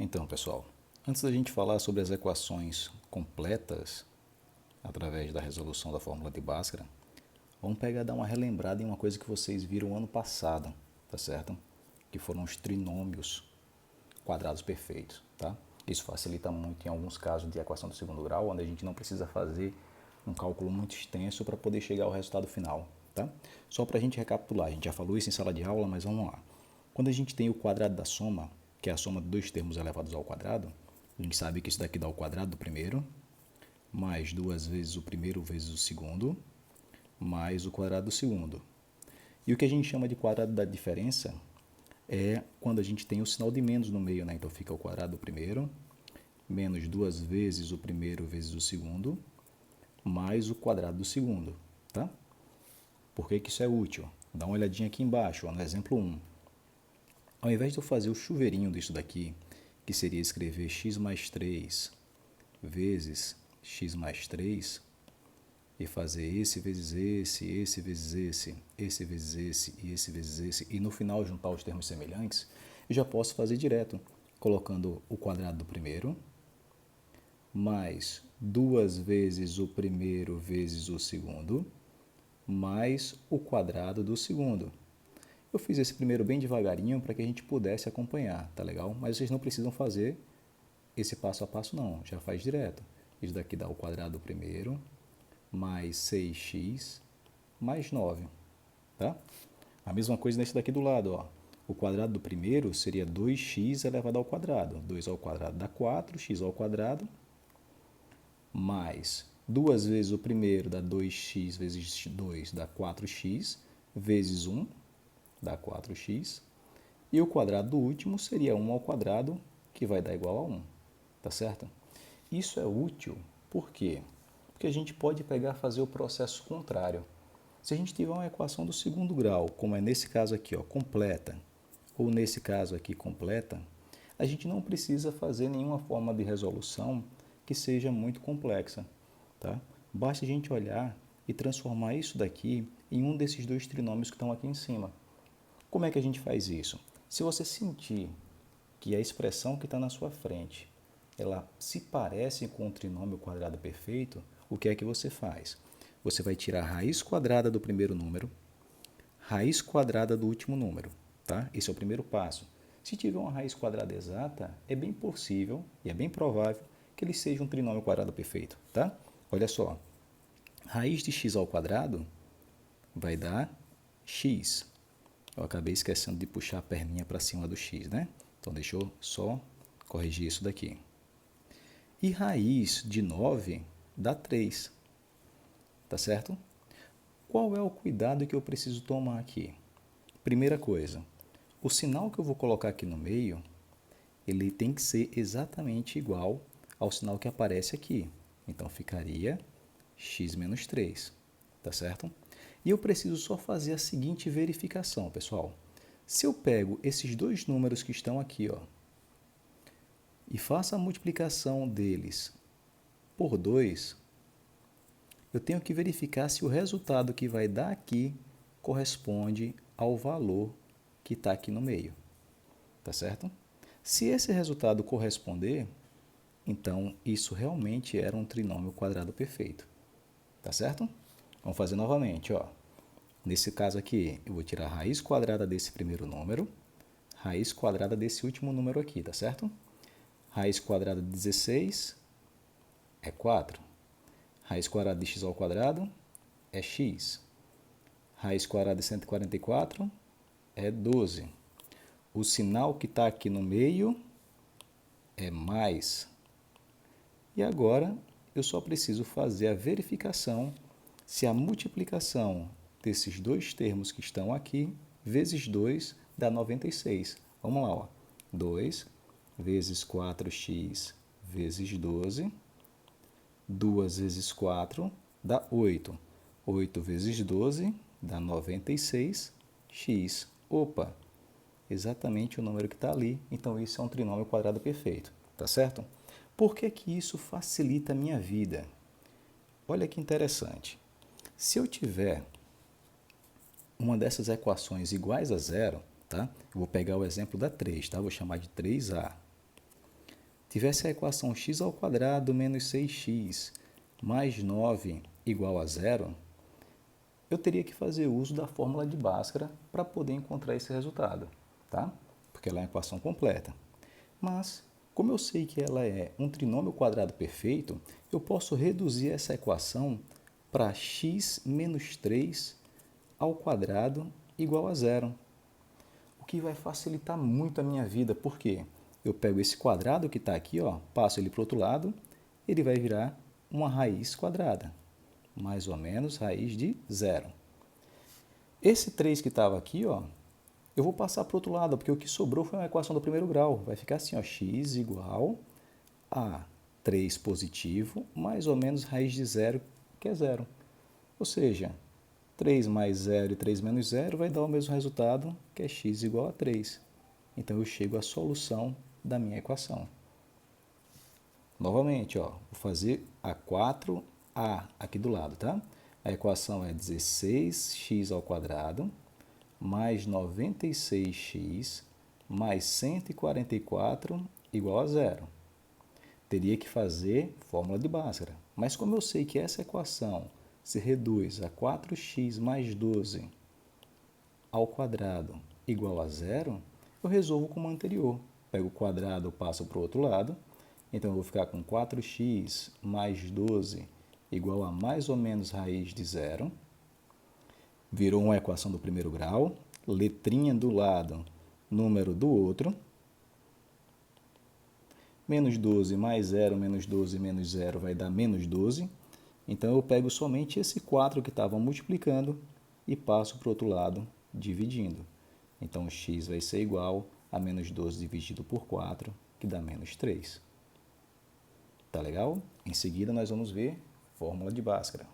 Então, pessoal, antes da gente falar sobre as equações completas através da resolução da fórmula de Bhaskara, vamos pegar e dar uma relembrada em uma coisa que vocês viram ano passado, tá certo? Que foram os trinômios quadrados perfeitos, tá? Isso facilita muito em alguns casos de equação do segundo grau, onde a gente não precisa fazer um cálculo muito extenso para poder chegar ao resultado final, tá? Só para a gente recapitular, a gente já falou isso em sala de aula, mas vamos lá. Quando a gente tem o quadrado da soma, que é a soma de dois termos elevados ao quadrado, a gente sabe que isso daqui dá o quadrado do primeiro, mais duas vezes o primeiro vezes o segundo, mais o quadrado do segundo. E o que a gente chama de quadrado da diferença é quando a gente tem o sinal de menos no meio, né? Então fica o quadrado do primeiro, menos duas vezes o primeiro vezes o segundo, mais o quadrado do segundo, tá? Por que isso é útil? Dá uma olhadinha aqui embaixo, ó, no exemplo 1. Ao invés de eu fazer o chuveirinho disso daqui, que seria escrever x mais 3 vezes x mais 3, e fazer esse vezes esse vezes esse vezes esse e esse vezes esse, e no final juntar os termos semelhantes, eu já posso fazer direto, colocando o quadrado do primeiro, mais duas vezes o primeiro vezes o segundo, mais o quadrado do segundo. Eu fiz esse primeiro bem devagarinho para que a gente pudesse acompanhar, tá legal? Mas vocês não precisam fazer esse passo a passo não, já faz direto. Isso daqui dá o quadrado do primeiro, mais 6x, mais 9, tá? A mesma coisa nesse daqui do lado, ó. O quadrado do primeiro seria 2x elevado ao quadrado. 2 ao quadrado dá 4, x ao quadrado, mais 2 vezes o primeiro dá 2x vezes 2 dá 4x, vezes 1 dá 4x, e o quadrado do último seria 1 ao quadrado, que vai dar igual a 1, tá certo? Isso é útil, por quê? Porque a gente pode pegar e fazer o processo contrário. Se a gente tiver uma equação do segundo grau, como é nesse caso aqui, ó, completa, ou nesse caso aqui completa, a gente não precisa fazer nenhuma forma de resolução que seja muito complexa, tá? Basta a gente olhar e transformar isso daqui em um desses dois trinômios que estão aqui em cima. Como é que a gente faz isso? Se você sentir que a expressão que está na sua frente, ela se parece com o trinômio quadrado perfeito, o que é que você faz? Você vai tirar a raiz quadrada do primeiro número, raiz quadrada do último número, tá? Esse é o primeiro passo. Se tiver uma raiz quadrada exata, é bem possível e é bem provável que ele seja um trinômio quadrado perfeito, tá? Olha só, raiz de x ao quadrado vai dar x. Eu acabei esquecendo de puxar a perninha para cima do x, né? Então, deixa eu só corrigir isso daqui. E raiz de 9 dá 3, tá certo? Qual é o cuidado que eu preciso tomar aqui? Primeira coisa, o sinal que eu vou colocar aqui no meio, ele tem que ser exatamente igual ao sinal que aparece aqui. Então, ficaria x menos 3, tá certo? E eu preciso só fazer a seguinte verificação, pessoal. Se eu pego esses dois números que estão aqui, ó, e faço a multiplicação deles por 2, eu tenho que verificar se o resultado que vai dar aqui corresponde ao valor que está aqui no meio, tá certo? Se esse resultado corresponder, então isso realmente era um trinômio quadrado perfeito, tá certo? Vamos fazer novamente, ó. Nesse caso aqui, eu vou tirar a raiz quadrada desse primeiro número, raiz quadrada desse último número aqui, tá certo? Raiz quadrada de 16 é 4. Raiz quadrada de x ao quadrado é x. Raiz quadrada de 144 é 12. O sinal que está aqui no meio é mais. E agora eu só preciso fazer a verificação se a multiplicação desses dois termos que estão aqui vezes 2 dá 96. Vamos lá, ó. 2 vezes 4x vezes 12, 2 vezes 4 dá 8. 8 vezes 12 dá 96x. Opa, exatamente o número que está ali. Então, isso é um trinômio quadrado perfeito, tá certo? Por que que isso facilita a minha vida? Olha que interessante. Se eu tiver uma dessas equações iguais a zero, tá? Eu vou pegar o exemplo da 3, tá? Vou chamar de 3A. tivesse a equação x² menos 6x mais 9 igual a zero, eu teria que fazer uso da fórmula de Bhaskara para poder encontrar esse resultado, tá? Porque ela é uma equação completa. Mas, como eu sei que ela é um trinômio quadrado perfeito, eu posso reduzir essa equação para x menos 3 ao quadrado igual a zero. O que vai facilitar muito a minha vida, porque eu pego esse quadrado que está aqui, ó, passo ele para o outro lado, ele vai virar uma raiz quadrada, mais ou menos raiz de zero. Esse 3 que estava aqui, ó, eu vou passar para o outro lado, porque o que sobrou foi uma equação do primeiro grau. Vai ficar assim, ó, x igual a 3 positivo, mais ou menos raiz de zero, que é zero. Ou seja, 3 mais 0 e 3 menos 0 vai dar o mesmo resultado, que é x igual a 3. Então, eu chego à solução da minha equação. Novamente, ó, vou fazer a 4a aqui do lado, tá? A equação é 16x² mais 96x mais 144 igual a zero. Teria que fazer fórmula de Bhaskara. Mas como eu sei que essa equação se reduz a 4x mais 12 ao quadrado igual a zero, eu resolvo como anterior. Pego o quadrado, passo para o outro lado. Então, eu vou ficar com 4x mais 12 igual a mais ou menos raiz de zero. Virou uma equação do primeiro grau. Letrinha do lado, número do outro. Menos 12 mais 0, menos 12 menos 0 vai dar menos 12. Então, eu pego somente esse 4 que estava multiplicando e passo para o outro lado, dividindo. Então, x vai ser igual a menos 12 dividido por 4, que dá menos 3. Tá legal? Em seguida, nós vamos ver fórmula de Bhaskara.